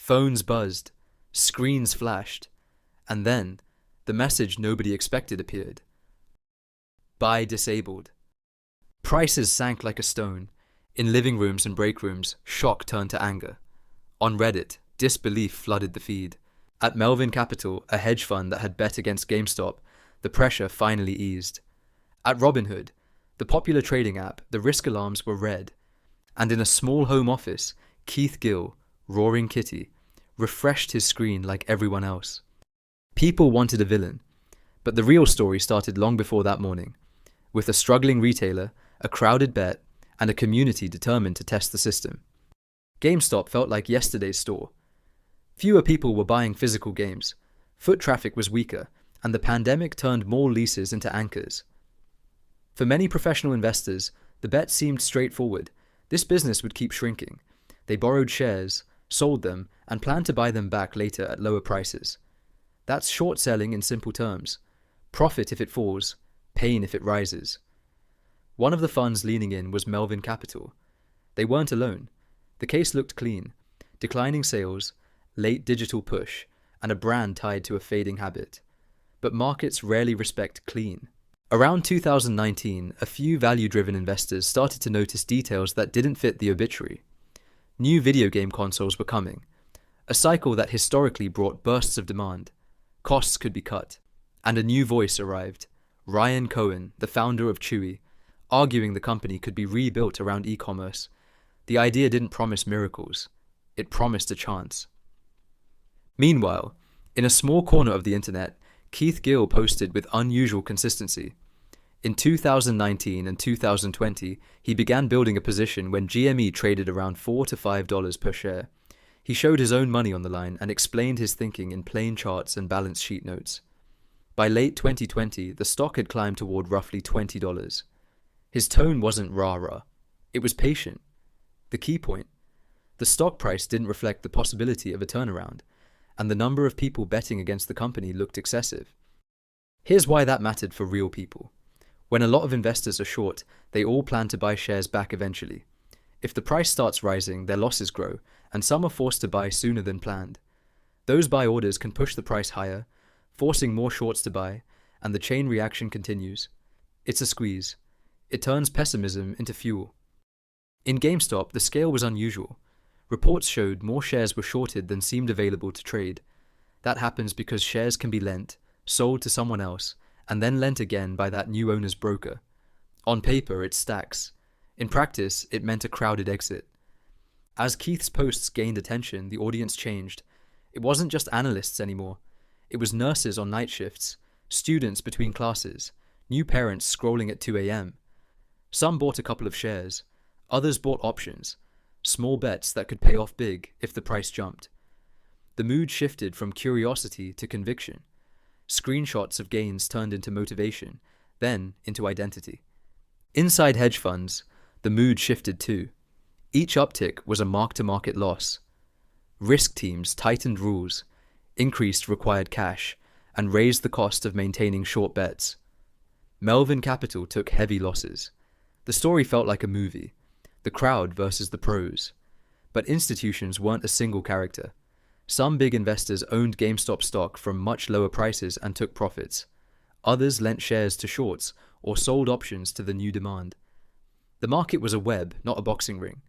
Phones buzzed, screens flashed, and then the message nobody expected appeared. Buy disabled. Prices sank like a stone. In living rooms and break rooms, shock turned to anger. On Reddit, disbelief flooded the feed. At Melvin Capital, a hedge fund that had bet against GameStop, the pressure finally eased. At Robinhood, the popular trading app, the risk alarms were red. And in a small home office, Keith Gill, Roaring Kitty, refreshed his screen like everyone else. People wanted a villain, but the real story started long before that morning, with a struggling retailer, a crowded bet, and a community determined to test the system. GameStop felt like yesterday's store. Fewer people were buying physical games, foot traffic was weaker, and the pandemic turned more leases into anchors. For many professional investors, the bet seemed straightforward. This business would keep shrinking. They borrowed shares, sold them, and planned to buy them back later at lower prices. That's short selling in simple terms. Profit if it falls, pain if it rises. One of the funds leaning in was Melvin Capital. They weren't alone. The case looked clean. Declining sales, late digital push, and a brand tied to a fading habit. But markets rarely respect clean. Around 2019, a few value-driven investors started to notice details that didn't fit the obituary. New video game consoles were coming, a cycle that historically brought bursts of demand. Costs could be cut. And a new voice arrived, Ryan Cohen, the founder of Chewy, arguing the company could be rebuilt around e-commerce. The idea didn't promise miracles. It promised a chance. Meanwhile, in a small corner of the internet, Keith Gill posted with unusual consistency. In 2019 and 2020, he began building a position when GME traded around $4 to $5 per share. He showed his own money on the line and explained his thinking in plain charts and balance sheet notes. By late 2020, the stock had climbed toward roughly $20. His tone wasn't rah-rah. It was patient. The key point: the stock price didn't reflect the possibility of a turnaround, and the number of people betting against the company looked excessive. Here's why that mattered for real people. When a lot of investors are short, they all plan to buy shares back eventually. If the price starts rising, their losses grow, and some are forced to buy sooner than planned. Those buy orders can push the price higher, forcing more shorts to buy, and the chain reaction continues. It's a squeeze. It turns pessimism into fuel. In GameStop, the scale was unusual. Reports showed more shares were shorted than seemed available to trade. That happens because shares can be lent, sold to someone else, and then lent again by that new owner's broker. On paper, it stacks. In practice, it meant a crowded exit. As Keith's posts gained attention, the audience changed. It wasn't just analysts anymore. It was nurses on night shifts, students between classes, new parents scrolling at 2 a.m. Some bought a couple of shares. Others bought options, small bets that could pay off big if the price jumped. The mood shifted from curiosity to conviction. Screenshots of gains turned into motivation, then into identity. Inside hedge funds, the mood shifted too. Each uptick was a mark-to-market loss. Risk teams tightened rules, increased required cash, and raised the cost of maintaining short bets. Melvin Capital took heavy losses. The story felt like a movie, the crowd versus the pros. But institutions weren't a single character. Some big investors owned GameStop stock from much lower prices and took profits. Others lent shares to shorts or sold options to the new demand. The market was a web, not a boxing ring.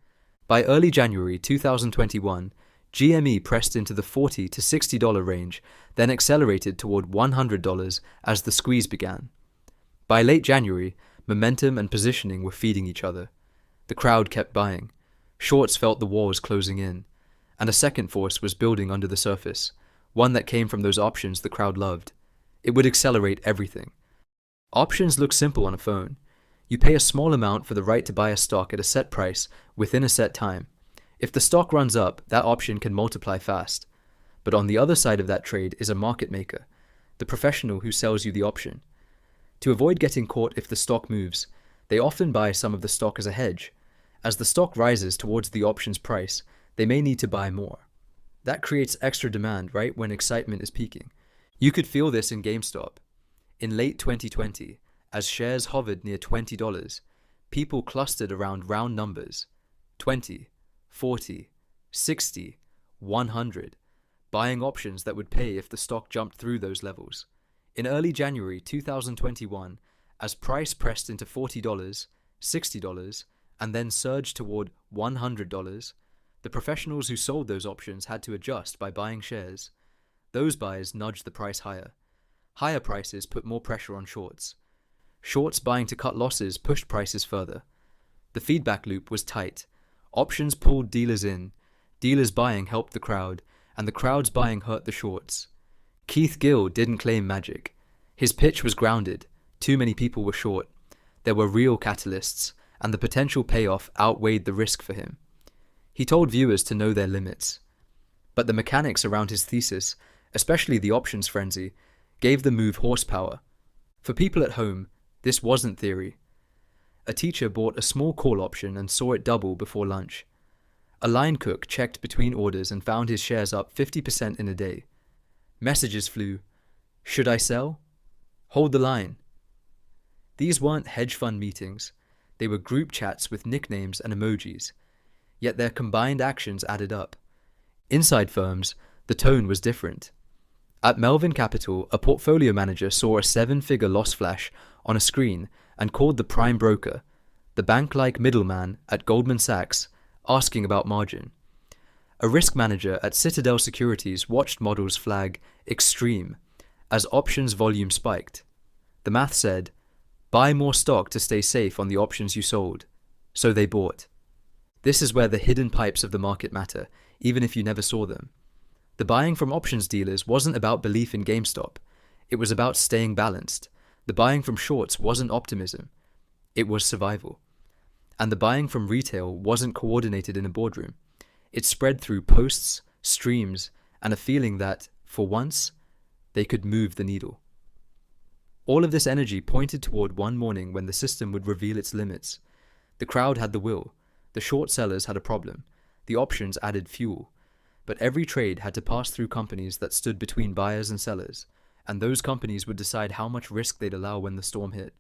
By early January 2021, GME pressed into the $40 to $60 range, then accelerated toward $100 as the squeeze began. By late January, momentum and positioning were feeding each other. The crowd kept buying. Shorts felt the walls closing in. And a second force was building under the surface, one that came from those options the crowd loved. It would accelerate everything. Options look simple on a phone. You pay a small amount for the right to buy a stock at a set price within a set time. If the stock runs up, that option can multiply fast. But on the other side of that trade is a market maker, the professional who sells you the option. To avoid getting caught if the stock moves, they often buy some of the stock as a hedge. As the stock rises towards the option's price, they may need to buy more. That creates extra demand right when excitement is peaking. You could feel this in GameStop. In late 2020, as shares hovered near $20, people clustered around round numbers: 20, 40, 60, 100, buying options that would pay if the stock jumped through those levels. In early January 2021, as price pressed into $40, $60, and then surged toward $100, the professionals who sold those options had to adjust by buying shares. Those buys nudged the price higher. Higher prices put more pressure on shorts. Shorts buying to cut losses pushed prices further. The feedback loop was tight. Options pulled dealers in. Dealers buying helped the crowd, and the crowd's buying hurt the shorts. Keith Gill didn't claim magic. His pitch was grounded. Too many people were short. There were real catalysts, and the potential payoff outweighed the risk for him. He told viewers to know their limits. But the mechanics around his thesis, especially the options frenzy, gave the move horsepower. For people at home, this wasn't theory. A teacher bought a small call option and saw it double before lunch. A line cook checked between orders and found his shares up 50% in a day. Messages flew. Should I sell? Hold the line. These weren't hedge fund meetings. They were group chats with nicknames and emojis. Yet their combined actions added up. Inside firms, the tone was different. At Melvin Capital, a portfolio manager saw a 7-figure loss flash on a screen and called the prime broker, the bank-like middleman at Goldman Sachs, asking about margin. A risk manager at Citadel Securities watched models flag extreme as options volume spiked. The math said, buy more stock to stay safe on the options you sold. So they bought. This is where the hidden pipes of the market matter, even if you never saw them. The buying from options dealers wasn't about belief in GameStop. It was about staying balanced. The buying from shorts wasn't optimism. It was survival. And the buying from retail wasn't coordinated in a boardroom. It spread through posts, streams, and a feeling that, for once, they could move the needle. All of this energy pointed toward one morning when the system would reveal its limits. The crowd had the will. The short sellers had a problem. The options added fuel. But every trade had to pass through companies that stood between buyers and sellers, and those companies would decide how much risk they'd allow when the storm hit.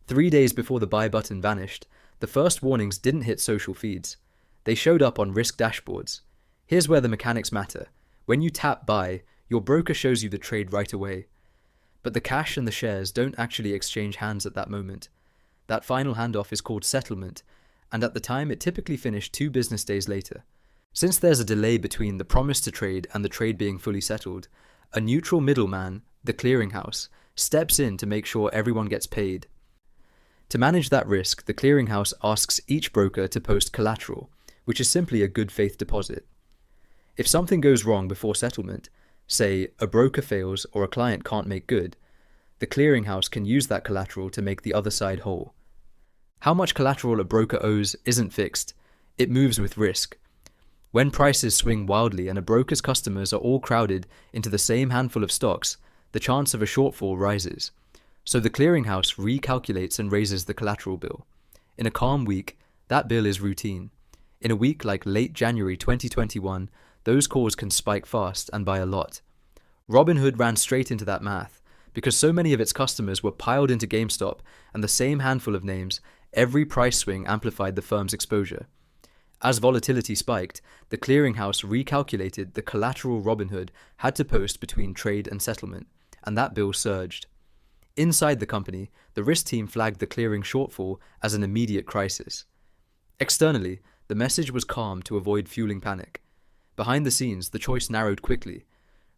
3 days before the buy button vanished, the first warnings didn't hit social feeds. They showed up on risk dashboards. Here's where the mechanics matter. When you tap buy, your broker shows you the trade right away. But the cash and the shares don't actually exchange hands at that moment. That final handoff is called settlement, and at the time it typically finished 2 business days later. Since there's a delay between the promise to trade and the trade being fully settled, a neutral middleman, the clearinghouse, steps in to make sure everyone gets paid. To manage that risk, the clearinghouse asks each broker to post collateral, which is simply a good faith deposit. If something goes wrong before settlement, say a broker fails or a client can't make good, the clearinghouse can use that collateral to make the other side whole. How much collateral a broker owes isn't fixed. It moves with risk. When prices swing wildly and a broker's customers are all crowded into the same handful of stocks, the chance of a shortfall rises. So the clearinghouse recalculates and raises the collateral bill. In a calm week, that bill is routine. In a week like late January 2021, those calls can spike fast and by a lot. Robinhood ran straight into that math. Because so many of its customers were piled into GameStop and the same handful of names, every price swing amplified the firm's exposure. As volatility spiked, the clearinghouse recalculated the collateral Robinhood had to post between trade and settlement, and that bill surged. Inside the company, the risk team flagged the clearing shortfall as an immediate crisis. Externally, the message was calm to avoid fueling panic. Behind the scenes, the choice narrowed quickly.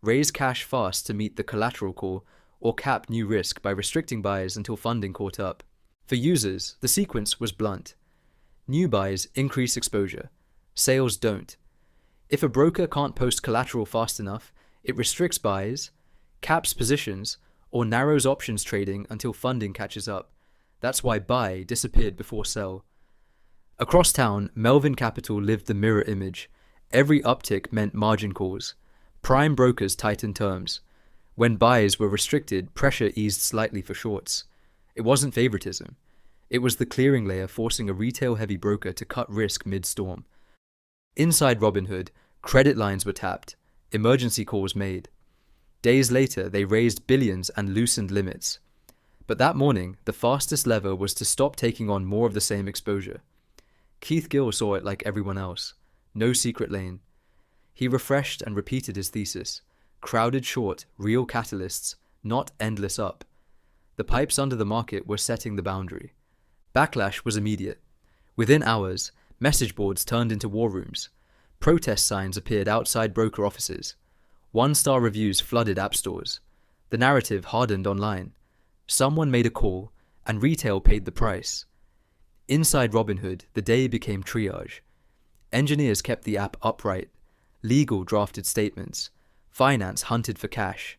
Raise cash fast to meet the collateral call, or cap new risk by restricting buys until funding caught up. For users, the sequence was blunt. New buys increase exposure. Sales don't. If a broker can't post collateral fast enough, it restricts buys, caps positions, or narrows options trading until funding catches up. That's why buy disappeared before sell. Across town, Melvin Capital lived the mirror image. Every uptick meant margin calls. Prime brokers tightened terms. When buys were restricted, pressure eased slightly for shorts. It wasn't favoritism. It was the clearing layer forcing a retail-heavy broker to cut risk mid-storm. Inside Robinhood, credit lines were tapped, emergency calls made. Days later, they raised billions and loosened limits. But that morning, the fastest lever was to stop taking on more of the same exposure. Keith Gill saw it like everyone else. No secret lane. He refreshed and repeated his thesis. Crowded short, real catalysts, not endless up. The pipes under the market were setting the boundary. Backlash was immediate. Within hours, message boards turned into war rooms. Protest signs appeared outside broker offices. One-star reviews flooded app stores. The narrative hardened online. Someone made a call, and retail paid the price. Inside Robinhood, the day became triage. Engineers kept the app upright. Legal drafted statements. Finance hunted for cash.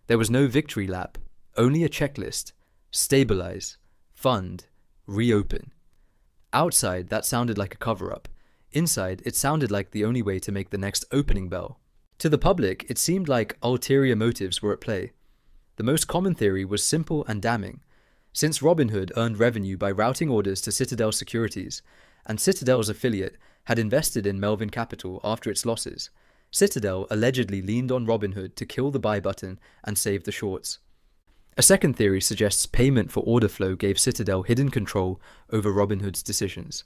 There was no victory lap, only a checklist. Stabilize. Fund. Reopen. Outside, that sounded like a cover-up. Inside, it sounded like the only way to make the next opening bell. To the public, it seemed like ulterior motives were at play. The most common theory was simple and damning. Since Robinhood earned revenue by routing orders to Citadel Securities, and Citadel's affiliate had invested in Melvin Capital after its losses, Citadel allegedly leaned on Robinhood to kill the buy button and save the shorts. A second theory suggests payment for order flow gave Citadel hidden control over Robinhood's decisions.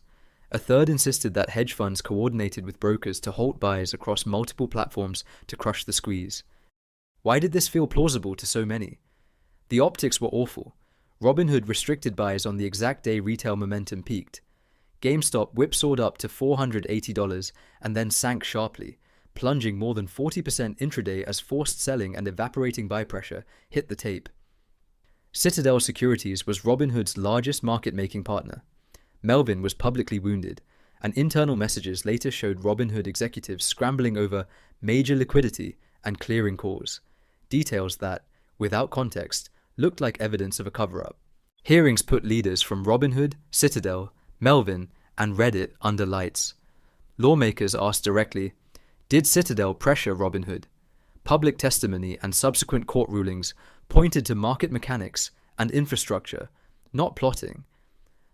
A third insisted that hedge funds coordinated with brokers to halt buys across multiple platforms to crush the squeeze. Why did this feel plausible to so many? The optics were awful. Robinhood restricted buys on the exact day retail momentum peaked. GameStop whipsawed up to $480 and then sank sharply, plunging more than 40% intraday as forced selling and evaporating buy pressure hit the tape. Citadel Securities was Robinhood's largest market-making partner. Melvin was publicly wounded, and internal messages later showed Robinhood executives scrambling over major liquidity and clearing calls, details that, without context, looked like evidence of a cover-up. Hearings put leaders from Robinhood, Citadel, Melvin, and Reddit under lights. Lawmakers asked directly, did Citadel pressure Robinhood? Public testimony and subsequent court rulings pointed to market mechanics and infrastructure, not plotting.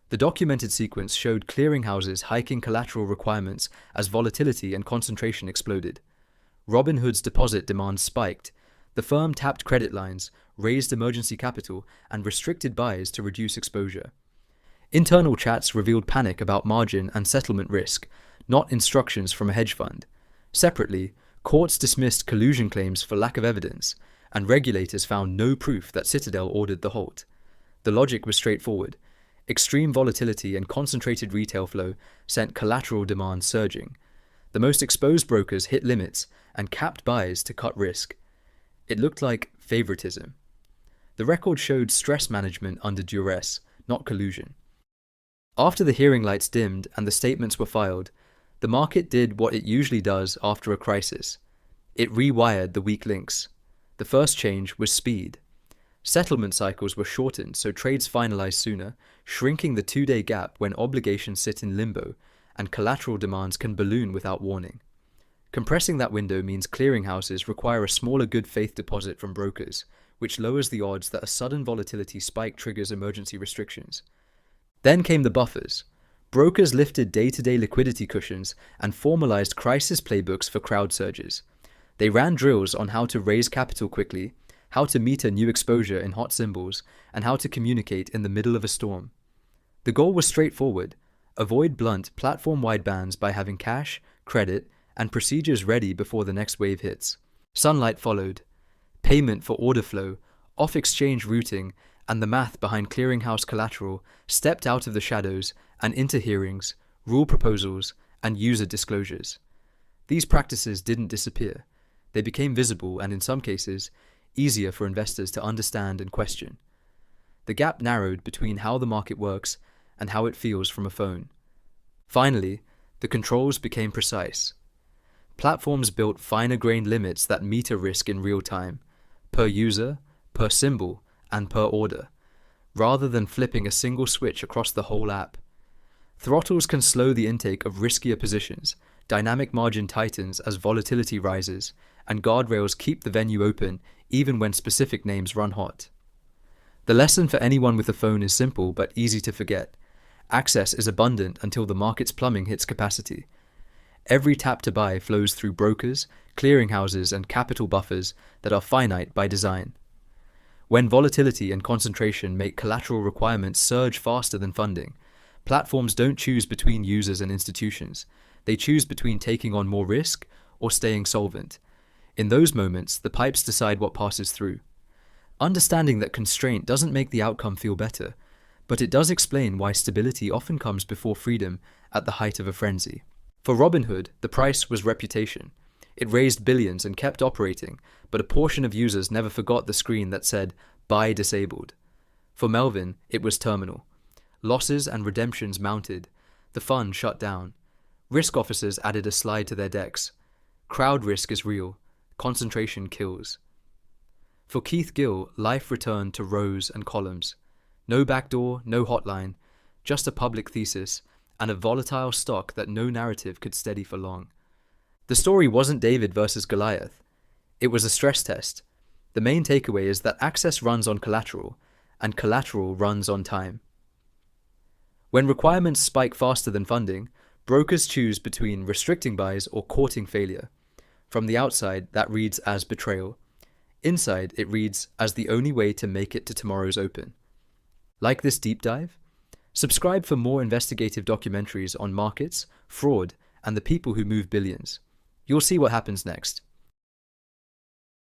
The documented sequence showed clearinghouses hiking collateral requirements as volatility and concentration exploded. Robinhood's deposit demand spiked. The firm tapped credit lines, raised emergency capital, and restricted buys to reduce exposure. Internal chats revealed panic about margin and settlement risk, not instructions from a hedge fund. Separately, courts dismissed collusion claims for lack of evidence, and regulators found no proof that Citadel ordered the halt. The logic was straightforward. Extreme volatility and concentrated retail flow sent collateral demand surging. The most exposed brokers hit limits and capped buys to cut risk. It looked like favoritism. The record showed stress management under duress, not collusion. After the hearing lights dimmed and the statements were filed, the market did what it usually does after a crisis. It rewired the weak links. The first change was speed. Settlement cycles were shortened so trades finalized sooner, shrinking the 2-day gap when obligations sit in limbo and collateral demands can balloon without warning. Compressing that window means clearinghouses require a smaller good faith deposit from brokers, which lowers the odds that a sudden volatility spike triggers emergency restrictions. Then came the buffers. Brokers lifted day-to-day liquidity cushions and formalized crisis playbooks for crowd surges. They ran drills on how to raise capital quickly, how to meter new exposure in hot symbols, and how to communicate in the middle of a storm. The goal was straightforward: avoid blunt, platform-wide bans by having cash, credit, and procedures ready before the next wave hits. Sunlight followed. Payment for order flow, off-exchange routing, and the math behind clearinghouse collateral stepped out of the shadows and into hearings, rule proposals, and user disclosures. These practices didn't disappear. They became visible and, in some cases, easier for investors to understand and question. The gap narrowed between how the market works and how it feels from a phone. Finally, the controls became precise. Platforms built finer-grained limits that meter risk in real time, per user, per symbol, and per order, rather than flipping a single switch across the whole app. Throttles can slow the intake of riskier positions, dynamic margin tightens as volatility rises, and guardrails keep the venue open even when specific names run hot. The lesson for anyone with a phone is simple but easy to forget. Access is abundant until the market's plumbing hits capacity. Every tap to buy flows through brokers, clearinghouses, and capital buffers that are finite by design. When volatility and concentration make collateral requirements surge faster than funding, platforms don't choose between users and institutions. They choose between taking on more risk or staying solvent. In those moments, the pipes decide what passes through. Understanding that constraint doesn't make the outcome feel better, but it does explain why stability often comes before freedom at the height of a frenzy. For Robinhood, the price was reputation. It raised billions and kept operating, but a portion of users never forgot the screen that said, "Buy disabled." For Melvin, it was terminal. Losses and redemptions mounted. The fund shut down. Risk officers added a slide to their decks. Crowd risk is real. Concentration kills. For Keith Gill, life returned to rows and columns. No backdoor, no hotline, just a public thesis, and a volatile stock that no narrative could steady for long. The story wasn't David versus Goliath. It was a stress test. The main takeaway is that access runs on collateral, and collateral runs on time. When requirements spike faster than funding, brokers choose between restricting buys or courting failure. From the outside, that reads as betrayal. Inside, it reads as the only way to make it to tomorrow's open. Like this deep dive? Subscribe for more investigative documentaries on markets, fraud, and the people who move billions. You'll see what happens next.